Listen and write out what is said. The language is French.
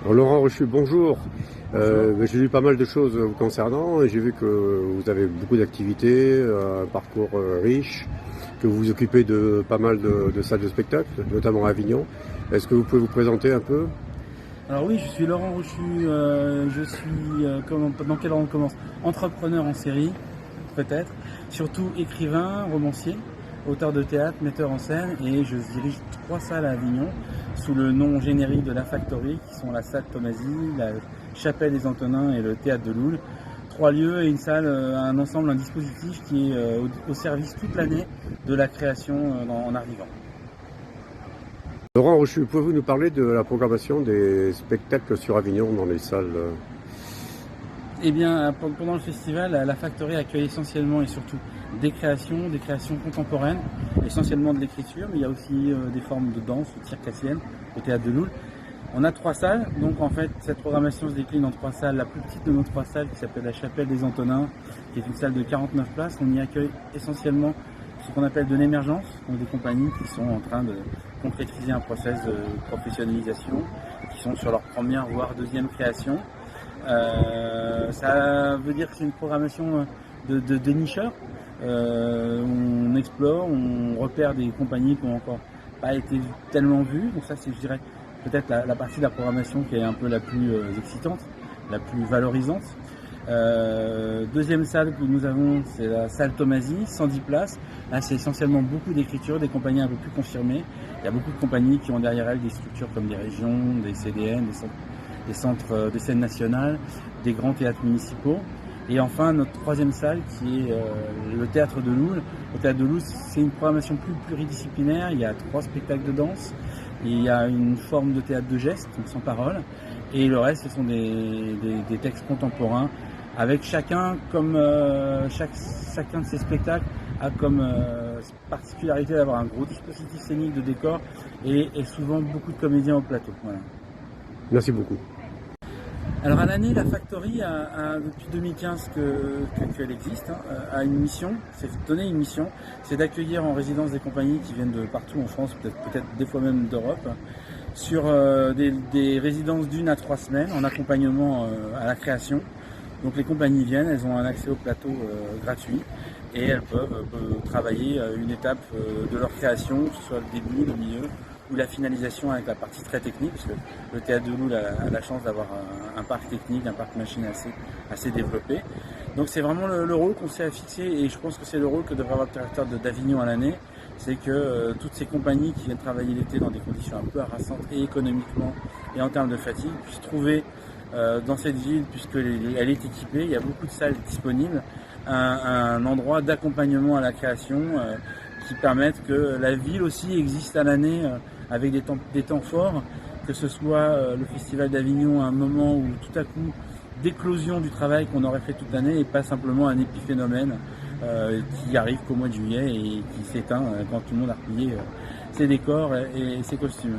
Alors, Laurent Rochu, bonjour. J'ai lu pas mal de choses vous concernant et j'ai vu que vous avez beaucoup d'activités, un parcours riche, que vous vous occupez de pas mal de salles de spectacle, notamment à Avignon. Est-ce que vous pouvez vous présenter un peu? Alors oui, je suis Laurent Rochu, dans quel ordre on commence? Entrepreneur en série, peut-être, surtout écrivain, romancier, auteur de théâtre, metteur en scène, et je dirige 3 salles à Avignon sous le nom générique de La Factory, qui sont la salle Thomasy, la chapelle des Antonins et le théâtre de Loul. 3 lieux et une salle, un ensemble, un dispositif qui est au service toute l'année de la création en art vivant. Laurent Rochu, pouvez-vous nous parler de la programmation des spectacles sur Avignon dans les salles? Eh bien, pendant le festival, la Factory accueille essentiellement et surtout des créations contemporaines, essentiellement de l'écriture, mais il y a aussi des formes de danse ou circassienne au théâtre de Loul. On a 3 salles, donc en fait cette programmation se décline en 3 salles. La plus petite de nos 3 salles, qui s'appelle la chapelle des Antonins, qui est une salle de 49 places, on y accueille essentiellement ce qu'on appelle de l'émergence, donc des compagnies qui sont en train de concrétiser un process de professionnalisation, qui sont sur leur première voire deuxième création. Ça veut dire que c'est une programmation de dénicheurs. On explore, on repère des compagnies qui n'ont encore pas été tellement vues. Donc ça, c'est, je dirais, peut-être la partie de la programmation qui est un peu la plus excitante, la plus valorisante. Deuxième salle que nous avons, c'est la salle Thomasy, 110 places. Là, c'est essentiellement beaucoup d'écriture, des compagnies un peu plus confirmées. Il y a beaucoup de compagnies qui ont derrière elles des structures comme des régions, des CDN, des centres de scène nationale, des grands théâtres municipaux. Et enfin, notre 3e salle qui est le théâtre de Loul. Le théâtre de Loul, c'est une programmation plus pluridisciplinaire. Il y a 3 spectacles de danse, il y a une forme de théâtre de geste, donc sans parole, et le reste, ce sont des textes contemporains, avec chacun de ces spectacles a comme particularité d'avoir un gros dispositif scénique de décor et souvent beaucoup de comédiens au plateau. Voilà. Merci beaucoup. Alors à l'année, la Factory depuis 2015 qu'elle existe, a une mission, c'est donner une mission, c'est d'accueillir en résidence des compagnies qui viennent de partout en France, peut-être des fois même d'Europe, sur des résidences d'1 à 3 semaines en accompagnement à la création. Donc les compagnies viennent, elles ont un accès au plateau gratuit et elles peuvent travailler une étape de leur création, que ce soit le début, le milieu ou la finalisation avec la partie très technique, parce que le théâtre de Loul a la chance d'avoir un parc technique, un parc machine assez développé. Donc c'est vraiment le rôle qu'on s'est fixé, et je pense que c'est le rôle que devrait avoir le directeur d'Avignon à l'année, c'est que toutes ces compagnies qui viennent travailler l'été dans des conditions un peu harassantes et économiquement et en termes de fatigue puissent trouver dans cette ville, puisqu'elle est équipée, il y a beaucoup de salles disponibles, un endroit d'accompagnement à la création qui permettent que la ville aussi existe à l'année avec des temps forts, que ce soit le Festival d'Avignon, un moment où tout à coup d'éclosion du travail qu'on aurait fait toute l'année et pas simplement un épiphénomène qui arrive qu'au mois de juillet et qui s'éteint quand tout le monde a replié ses décors et ses costumes.